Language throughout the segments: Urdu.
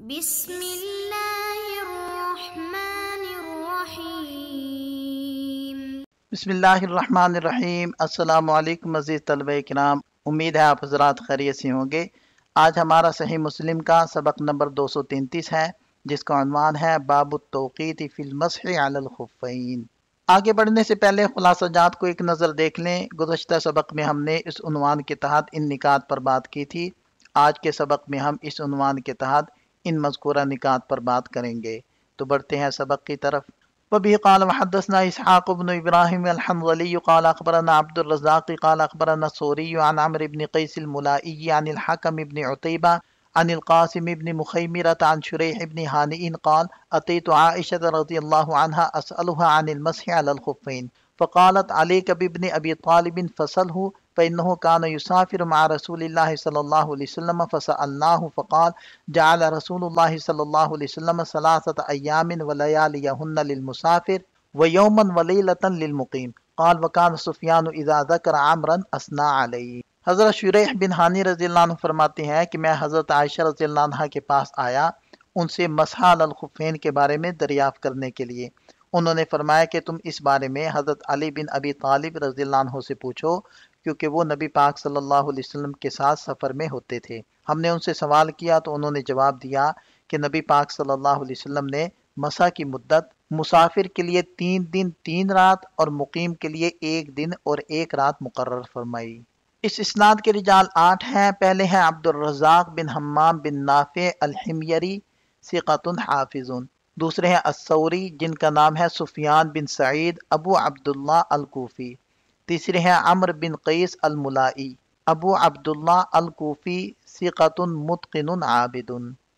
بسم اللہ الرحمن الرحیم۔ بسم اللہ الرحمن الرحیم۔ السلام علیکم عزیز طلبہ کرام، امید ہے آپ حضرات خیریت سے ہوں گے۔ آج ہمارا صحیح مسلم کا سبق نمبر 233 ہے، جس کا عنوان ہے باب التوقیت فی المسح علی الخفین۔ آگے بڑھنے سے پہلے خلاصہ جات کو ایک نظر دیکھ لیں۔ گزشتہ سبق میں ہم نے اس عنوان کے تحت ان نکات پر بات کی تھی۔ آج کے سبق میں ہم اس عنوان کے تحت ان مذکورہ نکات پر بات کریں گے۔ تو بڑھتے ہیں سبق کی طرف۔ وبه قال وحدثنا اسحاق بن ابراهيم الحنظلي قال اخبرنا عبد الرزاق قال اخبرنا الثوري عن عمرو بن قيس الملائي عن الحكم بن عتيبة عن القاسم بن مخيمرة عن شريح بن هانئ قال اتيت عائشة رضي الله عنها اسألها عن المسح على الخفين فقالت عليك بابن ابي طالب فسله فإنه كان يسافر مع رسول الله صلى الله عليه وسلم فسألناه فقال جعل رسول الله صلى الله عليه وسلم 3 أيام ولياليهن للمسافر ويوما وليلة للمقيم قال وكان سفيان إذا ذكر عمرا أثنى عليه۔ حضرت شریح بن ہانی رضی اللہ عنہ فرماتے ہیں کہ میں حضرت عائشہ رضی اللہ عنہ کے پاس آیا ان سے مسح علی الخفین کے بارے میں دریافت کرنے کے لیے۔ انہوں نے فرمایا کہ تم اس بارے میں حضرت علی بن ابی طالب رضی اللہ عنہ سے پوچھو، کیونکہ وہ نبی پاک صلی اللہ علیہ وسلم کے ساتھ سفر میں ہوتے تھے۔ ہم نے ان سے سوال کیا تو انہوں نے جواب دیا کہ نبی پاک صلی اللہ علیہ وسلم نے مسح کی مدت مسافر کے لیے 3 دن 3 رات اور مقیم کے لیے 1 دن اور 1 رات مقرر فرمائی۔ اس اسناد کے رجال 8 ہیں۔ پہلے ہیں عبد الرزاق بن حمام بن نافع الحميري ثقۃ حافظ۔ دوسرے ہیں الثوری جن کا نام ہے سفیان بن سعید ابو عبداللہ الکوفی۔ تیسرے ہیں عمرو بن قیس الملائی ابو عبداللہ الکوفی ثقۃ متقن عابد۔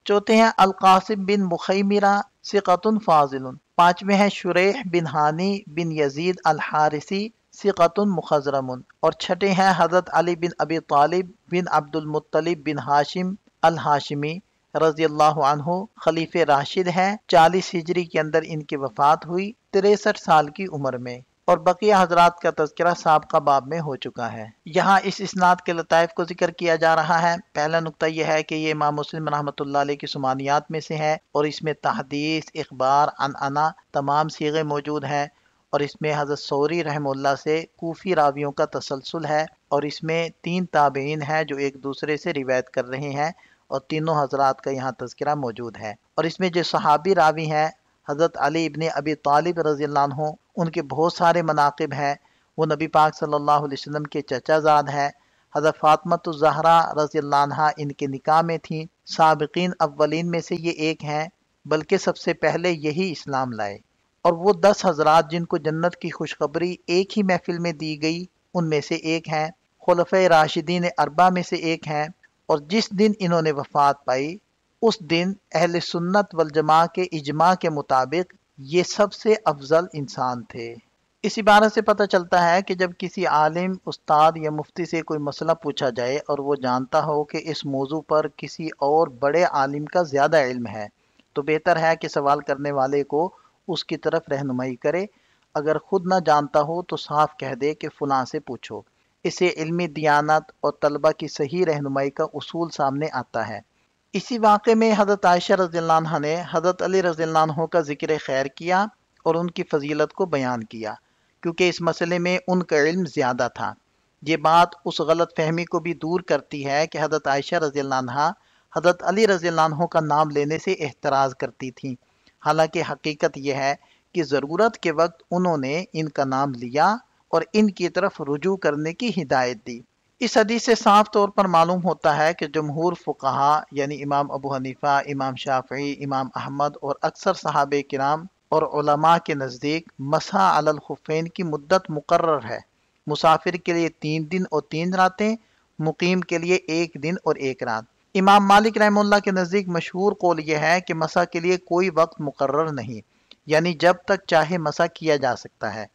چوتھے ہیں القاسم بن مخیمرہ ثقۃ فاضل۔ پانچویں ہیں شریح بن ہانی بن یزید الحارثی ثقۃ مخضرم۔ اور چھٹے ہیں حضرت علی بن ابی طالب بن عبد المطلب بن ہاشم الہاشمی رضی اللہ عنہ خلیفہ راشد ہیں۔ 40 ہجری کے اندر ان کی وفات ہوئی 63 سال کی عمر میں، اور بقیہ حضرات کا تذکرہ سابقہ باب میں ہو چکا ہے۔ یہاں اس اسناد کے لطائف کو ذکر کیا جا رہا ہے۔ پہلا نقطہ یہ ہے کہ یہ امام مسلم رحمۃ اللہ علیہ کی سمانیات میں سے ہے، اور اس میں تحدیث، اخبار، عنعنہ تمام صیغے موجود ہیں، اور اس میں حضرت ثوری رحمہ اللہ سے کوفی راویوں کا تسلسل ہے، اور اس میں 3 تابعین ہیں جو ایک دوسرے سے روایت کر رہے ہیں، اور تینوں حضرات کا یہاں تذکرہ موجود ہے۔ اور اس میں جو صحابی راوی ہیں حضرت علی ابن ابی طالب رضی اللہ عنہ، ان کے بہت سارے مناقب ہیں۔ وہ نبی پاک صلی اللہ علیہ وسلم کے چچا زاد ہیں۔ حضرت فاطمہ الزہرا رضی اللہ عنہ ان کے نکاح میں تھیں۔ سابقین اولین میں سے یہ ایک ہیں، بلکہ سب سے پہلے یہی اسلام لائے۔ اور وہ 10 حضرات جن کو جنت کی خوشخبری ایک ہی محفل میں دی گئی ان میں سے ایک ہیں۔ خلفۂ راشدین 4 میں سے ایک ہیں، اور جس دن انہوں نے وفات پائی اس دن اہل سنت والجماع کے اجماع کے مطابق یہ سب سے افضل انسان تھے۔ اس عبارت سے پتہ چلتا ہے کہ جب کسی عالم، استاد یا مفتی سے کوئی مسئلہ پوچھا جائے اور وہ جانتا ہو کہ اس موضوع پر کسی اور بڑے عالم کا زیادہ علم ہے، تو بہتر ہے کہ سوال کرنے والے کو اس کی طرف رہنمائی کرے۔ اگر خود نہ جانتا ہو تو صاف کہہ دے کہ فلاں سے پوچھو۔ اسے علمی دیانت اور طلبہ کی صحیح رہنمائی کا اصول سامنے آتا ہے۔ اسی واقعے میں حضرت عائشہ رضی اللہ عنہ نے حضرت علی رضی اللہ عنہ کا ذکر خیر کیا اور ان کی فضیلت کو بیان کیا، کیونکہ اس مسئلے میں ان کا علم زیادہ تھا۔ یہ بات اس غلط فہمی کو بھی دور کرتی ہے کہ حضرت عائشہ رضی اللہ عنہ حضرت علی رضی اللہ عنہ کا نام لینے سے احتراز کرتی تھیں، حالانکہ حقیقت یہ ہے کہ ضرورت کے وقت انہوں نے ان کا نام لیا اور ان کی طرف رجوع کرنے کی ہدایت دی۔ اس حدیث سے صاف طور پر معلوم ہوتا ہے کہ جمہور فقہا یعنی امام ابو حنیفہ، امام شافعی، امام احمد اور اکثر صحابہ کرام اور علماء کے نزدیک مسح علی الخفین کی مدت مقرر ہے۔ مسافر کے لیے 3 دن اور 3 راتیں، مقیم کے لیے 1 دن اور 1 رات۔ امام مالک رحمہ اللہ کے نزدیک مشہور قول یہ ہے کہ مسح کے لیے کوئی وقت مقرر نہیں، یعنی جب تک چاہے مسح کیا جا سکتا ہے۔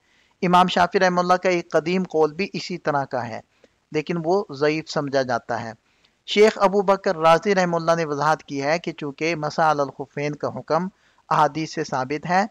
امام شافعی رحمہ اللہ کا ایک قدیم قول بھی اسی طرح کا ہے، لیکن وہ ضعیف سمجھا جاتا ہے۔ شیخ ابو بکر رازی رحمہ اللہ نے وضاحت کی ہے کہ چونکہ مسح علی الخفین کا حکم احادیث سے ثابت ہے،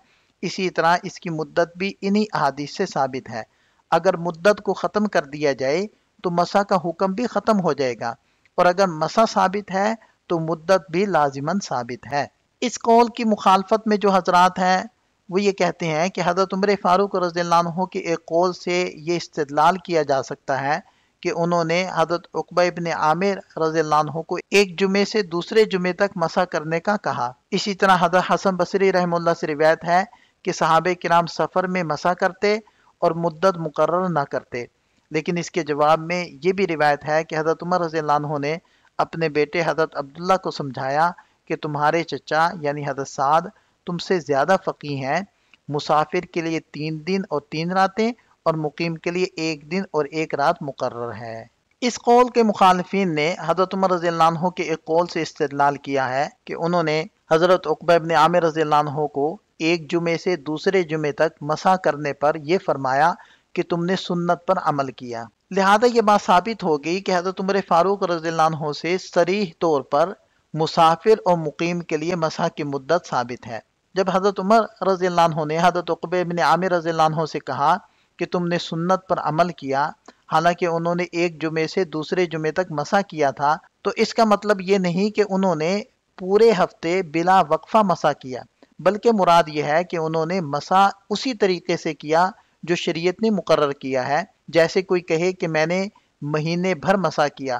اسی طرح اس کی مدت بھی انہی احادیث سے ثابت ہے۔ اگر مدت کو ختم کر دیا جائے تو مسح کا حکم بھی ختم ہو جائے گا، اور اگر مسح ثابت ہے تو مدت بھی لازماً ثابت ہے۔ اس قول کی مخالفت میں جو حضرات ہیں وہ یہ کہتے ہیں کہ حضرت عمر فاروق رضی اللہ عنہ کے ایک قول سے یہ استدلال کیا جا سکتا ہے کہ انہوں نے حضرت عقبہ ابن عامر رضی اللہ عنہ کو ایک جمعے سے دوسرے جمعے تک مسح کرنے کا کہا۔ اسی طرح حضرت حسن بصری رحمہ اللہ سے روایت ہے کہ صحابہ کرام سفر میں مسح کرتے اور مدت مقرر نہ کرتے، لیکن اس کے جواب میں یہ بھی روایت ہے کہ حضرت عمر رضی اللہ عنہ نے اپنے بیٹے حضرت عبداللہ کو سمجھایا کہ تمہارے چچا یعنی حضرت سعد تم سے زیادہ فقیہ ہیں، مسافر کے لیے 3 دن اور 3 راتیں اور مقیم کے لیے 1 دن اور 1 رات مقرر ہے۔ اس قول کے مخالفین نے حضرت عمر رضی اللہ عنہ کے ایک قول سے استدلال کیا ہے کہ انہوں نے حضرت عقبہ ابن عامر رضی اللہ عنہ کو ایک جمعے سے دوسرے جمعے تک مسح کرنے پر یہ فرمایا کہ تم نے سنت پر عمل کیا، لہذا یہ بات ثابت ہو گئی کہ حضرت عمر فاروق رضی اللہ عنہ سے صریح طور پر مسافر اور مقیم کے لیے مسح کی مدت ثابت ہے۔ جب حضرت عمر رضی اللہ عنہ نے حضرت عقبہ ابن عامر رضی اللہ عنہ سے کہا کہ تم نے سنت پر عمل کیا، حالانکہ انہوں نے ایک جمعے سے دوسرے جمعے تک مسح کیا تھا، تو اس کا مطلب یہ نہیں کہ انہوں نے پورے ہفتے بلا وقفہ مسح کیا، بلکہ مراد یہ ہے کہ انہوں نے مسح اسی طریقے سے کیا جو شریعت نے مقرر کیا ہے۔ جیسے کوئی کہے کہ میں نے مہینے بھر مسح کیا،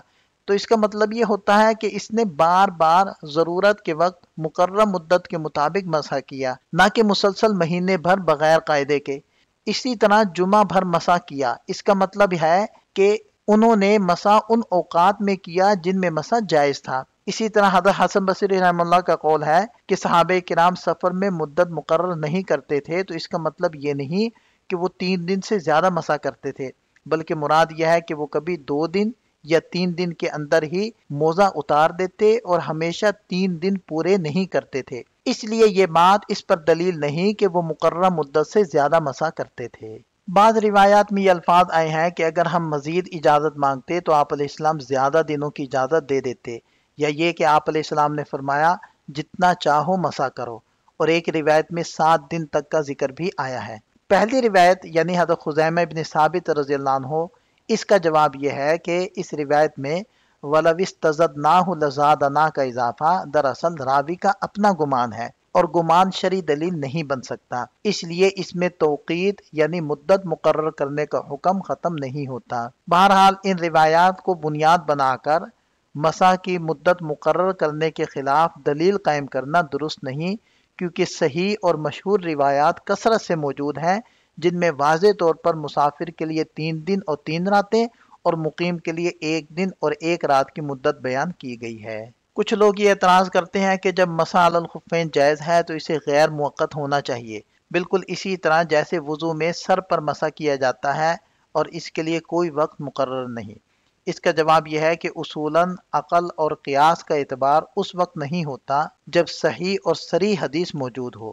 تو اس کا مطلب یہ ہوتا ہے کہ اس نے بار بار ضرورت کے وقت مقررہ مدت کے مطابق مسح کیا، نہ کہ مسلسل مہینے بھر بغیر قاعدے کے۔ اسی طرح جمعہ بھر مسح کیا، اس کا مطلب ہے کہ انہوں نے مسح ان اوقات میں کیا جن میں مسح جائز تھا۔ اسی طرح حضرت حسن بصری رحمہ اللہ کا قول ہے کہ صحابہ کرام سفر میں مدت مقرر نہیں کرتے تھے، تو اس کا مطلب یہ نہیں کہ وہ 3 دن سے زیادہ مسح کرتے تھے، بلکہ مراد یہ ہے کہ وہ کبھی 2 دن یا 3 دن کے اندر ہی موزہ اتار دیتے اور ہمیشہ 3 دن پورے نہیں کرتے تھے۔ اس لیے یہ بات اس پر دلیل نہیں کہ وہ مقررہ مدت سے زیادہ مسح کرتے تھے۔ بعض روایات میں یہ الفاظ آئے ہیں کہ اگر ہم مزید اجازت مانگتے تو آپ علیہ السلام زیادہ دنوں کی اجازت دے دیتے، یا یہ کہ آپ علیہ السلام نے فرمایا جتنا چاہو مسح کرو، اور ایک روایت میں 7 دن تک کا ذکر بھی آیا ہے۔ پہلی روایت یعنی حضرت خزیمہ ابن ثابت رضی اللہ عنہ، اس کا جواب یہ ہے کہ اس روایت میں وَلَوِ اسْتَزَدْنَاهُ لَزَادَنَا کا اضافہ دراصل راوی کا اپنا گمان ہے، اور گمان شرعی دلیل نہیں بن سکتا، اس لیے اس میں توقید یعنی مدت مقرر کرنے کا حکم ختم نہیں ہوتا۔ بہرحال ان روایات کو بنیاد بنا کر مسح کی مدت مقرر کرنے کے خلاف دلیل قائم کرنا درست نہیں، کیونکہ صحیح اور مشہور روایات کثرت سے موجود ہیں جن میں واضح طور پر مسافر کے لیے 3 دن اور 3 راتیں اور مقیم کے لیے 1 دن اور 1 رات کی مدت بیان کی گئی ہے۔ کچھ لوگ یہ اعتراض کرتے ہیں کہ جب مسح علی الخفین جائز ہے تو اسے غیر موقت ہونا چاہیے، بالکل اسی طرح جیسے وضو میں سر پر مسح کیا جاتا ہے اور اس کے لیے کوئی وقت مقرر نہیں۔ اس کا جواب یہ ہے کہ اصولاً عقل اور قیاس کا اعتبار اس وقت نہیں ہوتا جب صحیح اور صریح حدیث موجود ہو۔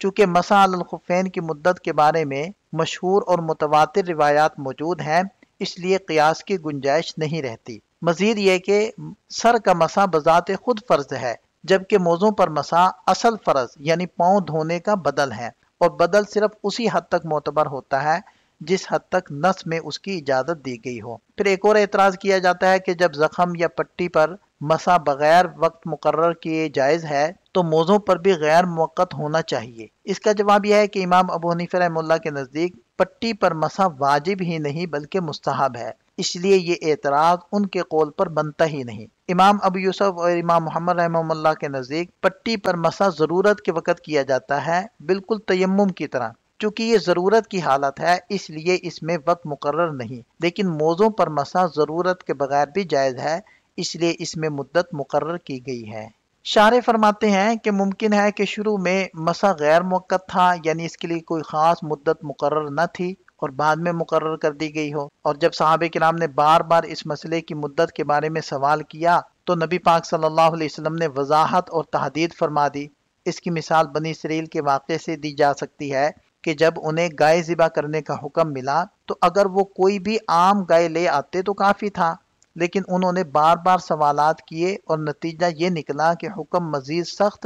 چونکہ مسح علی الخفین کی مدت کے بارے میں مشہور اور متواتر روایات موجود ہیں، اس لیے قیاس کی گنجائش نہیں رہتی۔ مزید یہ کہ سر کا مسح بذات خود فرض ہے، جبکہ موزوں پر مسح اصل فرض یعنی پاؤں دھونے کا بدل ہے، اور بدل صرف اسی حد تک معتبر ہوتا ہے جس حد تک نص میں اس کی اجازت دی گئی ہو۔ پھر ایک اور اعتراض کیا جاتا ہے کہ جب زخم یا پٹی پر مسح بغیر وقت مقرر کیے جائز ہے تو موزوں پر بھی غیر موقت ہونا چاہیے۔ اس کا جواب یہ ہے کہ امام ابو حنیفہ رحمہ اللہ کے نزدیک پٹی پر مسح واجب ہی نہیں بلکہ مستحب ہے، اس لیے یہ اعتراض ان کے قول پر بنتا ہی نہیں۔ امام ابو یوسف اور امام محمد رحمہ اللہ کے نزدیک پٹی پر مسح ضرورت کے وقت کیا جاتا ہے، بالکل تیمم کی طرح۔ چونکہ یہ ضرورت کی حالت ہے اس لیے اس میں وقت مقرر نہیں، لیکن موزوں پر مسح ضرورت کے بغیر بھی جائز ہے، اس لیے اس میں مدت مقرر کی گئی ہے۔ شارح فرماتے ہیں کہ ممکن ہے کہ شروع میں مسح غیر موقت تھا، یعنی اس کے لیے کوئی خاص مدت مقرر نہ تھی اور بعد میں مقرر کر دی گئی ہو، اور جب صحابہ کرام نے بار بار اس مسئلے کی مدت کے بارے میں سوال کیا تو نبی پاک صلی اللہ علیہ وسلم نے وضاحت اور تحدید فرما دی۔ اس کی مثال بنی اسرائیل کے واقعے سے دی جا سکتی ہے کہ جب انہیں گائے ذبح کرنے کا حکم ملا تو اگر وہ کوئی بھی عام گائے لے آتے تو کافی تھا، لیکن انہوں نے بار بار سوالات کیے اور نتیجہ یہ نکلا کہ حکم مزید سخت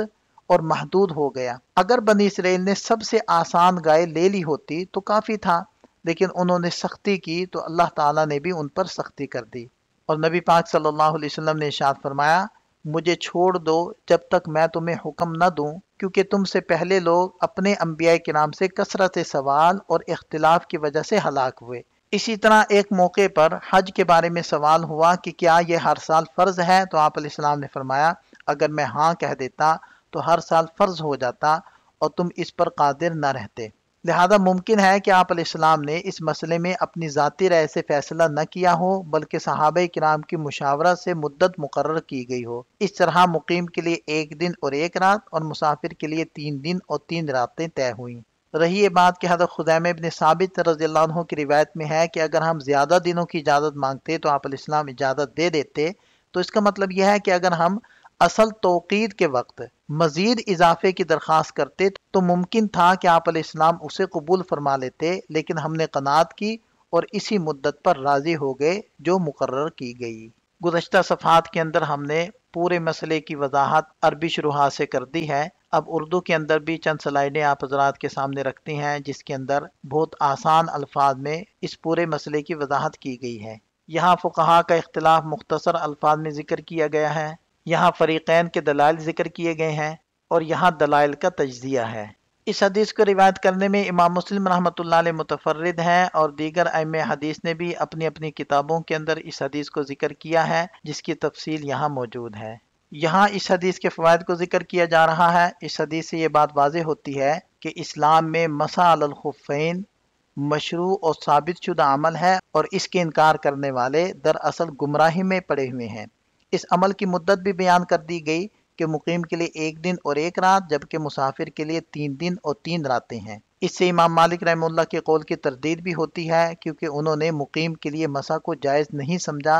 اور محدود ہو گیا۔ اگر بنی اسرائیل نے سب سے آسان گائے لے لی ہوتی تو کافی تھا، لیکن انہوں نے سختی کی تو اللہ تعالیٰ نے بھی ان پر سختی کر دی۔ اور نبی پاک صلی اللہ علیہ وسلم نے ارشاد فرمایا، مجھے چھوڑ دو جب تک میں تمہیں حکم نہ دوں، کیونکہ تم سے پہلے لوگ اپنے انبیاء کرام سے کثرت سوال اور اختلاف کی وجہ سے ہلاک ہوئے۔ اسی طرح ایک موقع پر حج کے بارے میں سوال ہوا کہ کیا یہ ہر سال فرض ہے، تو آپ علیہ السلام نے فرمایا اگر میں ہاں کہہ دیتا تو ہر سال فرض ہو جاتا اور تم اس پر قادر نہ رہتے۔ لہذا ممکن ہے کہ آپ علیہ السلام نے اس مسئلے میں اپنی ذاتی رائے سے فیصلہ نہ کیا ہو، بلکہ صحابہ کرام کی مشاورت سے مدت مقرر کی گئی ہو۔ اس طرح مقیم کے لیے 1 دن اور 1 رات اور مسافر کے لیے 3 دن اور 3 راتیں طے ہوئیں۔ رہی یہ بات کہ حضرت خزیمہ بن ثابت رضی اللہ عنہ کی روایت میں ہے کہ اگر ہم زیادہ دنوں کی اجازت مانگتے تو آپ علیہ السلام اجازت دے دیتے، تو اس کا مطلب یہ ہے کہ اگر ہم اصل توقید کے وقت مزید اضافے کی درخواست کرتے تو ممکن تھا کہ آپ علیہ السلام اسے قبول فرما لیتے، لیکن ہم نے قناعت کی اور اسی مدت پر راضی ہو گئے جو مقرر کی گئی۔ گزشتہ صفحات کے اندر ہم نے پورے مسئلے کی وضاحت عربی شروحات سے کر دی ہے۔ اب اردو کے اندر بھی چند سلائیڈیں آپ حضرات کے سامنے رکھتی ہیں جس کے اندر بہت آسان الفاظ میں اس پورے مسئلے کی وضاحت کی گئی ہے۔ یہاں فقہا کا اختلاف مختصر الفاظ میں ذکر کیا گیا ہے، یہاں فریقین کے دلائل ذکر کیے گئے ہیں، اور یہاں دلائل کا تجزیہ ہے۔ اس حدیث کو روایت کرنے میں امام مسلم رحمۃ اللہ علیہ متفرد ہیں، اور دیگر ائمہ حدیث نے بھی اپنی اپنی کتابوں کے اندر اس حدیث کو ذکر کیا ہے، جس کی تفصیل یہاں موجود ہے۔ یہاں اس حدیث کے فوائد کو ذکر کیا جا رہا ہے۔ اس حدیث سے یہ بات واضح ہوتی ہے کہ اسلام میں مسح علی الخفین مشروع اور ثابت شدہ عمل ہے، اور اس کے انکار کرنے والے دراصل گمراہی میں پڑے ہوئے ہیں۔ اس عمل کی مدت بھی بیان کر دی گئی کہ مقیم کے لیے 1 دن اور 1 رات، جبکہ مسافر کے لیے 3 دن اور 3 راتیں ہیں۔ اس سے امام مالک رحمہ اللہ کے قول کی تردید بھی ہوتی ہے، کیونکہ انہوں نے مقیم کے لیے مسح کو جائز نہیں سمجھا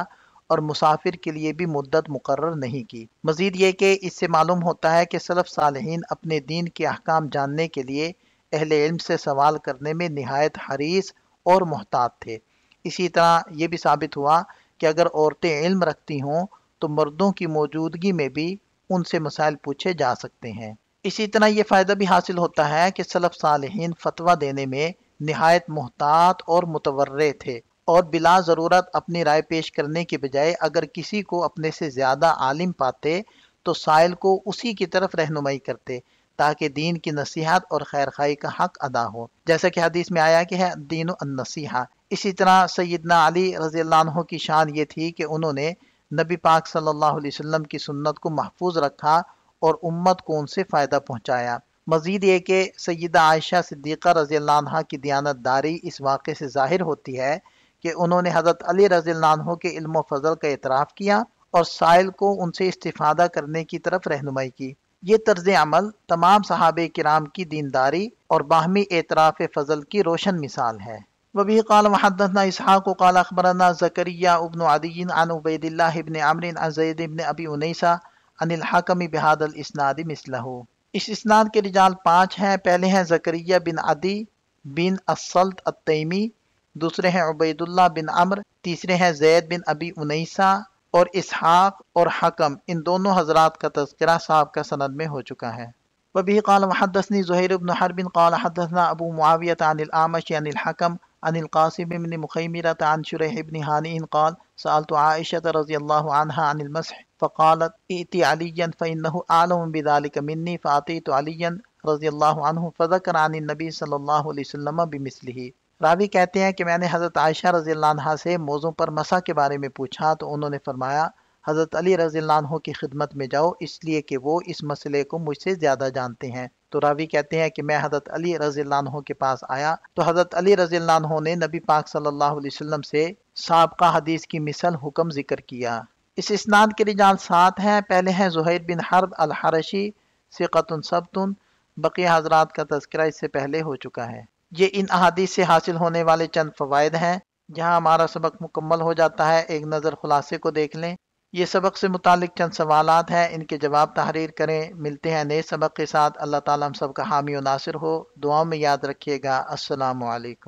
اور مسافر کے لیے بھی مدت مقرر نہیں کی۔ مزید یہ کہ اس سے معلوم ہوتا ہے کہ سلف صالحین اپنے دین کے احکام جاننے کے لیے اہل علم سے سوال کرنے میں نہایت حریص اور محتاط تھے۔ اسی طرح یہ بھی ثابت ہوا کہ اگر عورتیں علم رکھتی ہوں تو مردوں کی موجودگی میں بھی ان سے مسائل پوچھے جا سکتے ہیں۔ اسی طرح یہ فائدہ بھی حاصل ہوتا ہے کہ سلف صالحین فتویٰ دینے میں نہایت محتاط اور متورع تھے، اور بلا ضرورت اپنی رائے پیش کرنے کے بجائے اگر کسی کو اپنے سے زیادہ عالم پاتے تو سائل کو اسی کی طرف رہنمائی کرتے تاکہ دین کی نصیحت اور خیرخواہی کا حق ادا ہو، جیسا کہ حدیث میں آیا کہ ہے دین النصیحہ۔ اسی طرح سیدنا علی رضی اللہ عنہ کی شان یہ تھی کہ انہوں نے نبی پاک صلی اللہ علیہ وسلم کی سنت کو محفوظ رکھا اور امت کو ان سے فائدہ پہنچایا۔ مزید یہ کہ سیدہ عائشہ صدیقہ رضی اللہ عنہ کی دیانت داری اس واقعے سے ظاہر ہوتی ہے کہ انہوں نے حضرت علی رضی اللہ عنہ کے علم و فضل کا اعتراف کیا اور سائل کو ان سے استفادہ کرنے کی طرف رہنمائی کی۔ یہ طرز عمل تمام صحابہ کرام کی دینداری اور باہمی اعتراف فضل کی روشن مثال ہے۔ وبه قال وحدثنا اسحاق قال اخبرنا زكريا ابن عدي عن عبيد الله بن عمرو عن زيد بن ابي انيسة عن الحكم بهذا الاسناد مثله۔ اس اسناد کے رجال 5 ہیں۔ پہلے ہیں زکریا بن عدی بن الصلت التیمی، دوسرے ہیں عبید اللہ بن عمرو، تیسرے ہیں زید بن ابی انیسہ، اور اسحاق اور حکم، ان دونوں حضرات کا تذکرہ صاحب کا سند میں ہو چکا ہے۔ وبه قال وحدثني زهير بن حرب قال حدثنا ابو معاوية عن الأعمش عن الحكم عن القاسم بن مخيمرة عن شريح بن هانئ قال سألت عائشة رضي الله عنها عن المسح فقالت ائت عليا فإنه أعلم بذلك مني، فأتيت عليا رضي الله عنه فذكر عن النبي صلى الله عليه وسلم بمثله۔ راوی کہتے ہیں کہ میں نے حضرت عائشہ رضی اللہ عنہا سے موضوع پر مسح کے بارے میں پوچھا تو انہوں نے فرمایا حضرت علی رضی اللہ عنہ کی خدمت میں جاؤ، اس لیے کہ وہ اس مسئلے کو مجھ سے زیادہ جانتے ہیں۔ تو راوی کہتے ہیں کہ میں حضرت علی رضی اللہ عنہ کے پاس آیا تو حضرت علی رضی اللہ عنہ نے نبی پاک صلی اللہ علیہ وسلم سے سابقہ حدیث کی مثل حکم ذکر کیا۔ اس اسناد کے رجال 7 ہیں۔ پہلے ہیں زہیر بن حرب الحرشی ثقۃ ثبت، بقیہ حضرات کا تذکرہ اس سے پہلے ہو چکا ہے۔ یہ ان احادیث سے حاصل ہونے والے چند فوائد ہیں۔ جہاں ہمارا سبق مکمل ہو جاتا ہے ایک نظر خلاصے کو دیکھ لیں۔ یہ سبق سے متعلق چند سوالات ہیں، ان کے جواب تحریر کریں۔ ملتے ہیں نئے سبق کے ساتھ۔ اللہ تعالیٰ ہم سب کا حامی و ناصر ہو۔ دعاؤں میں یاد رکھیے گا۔ السلام علیکم۔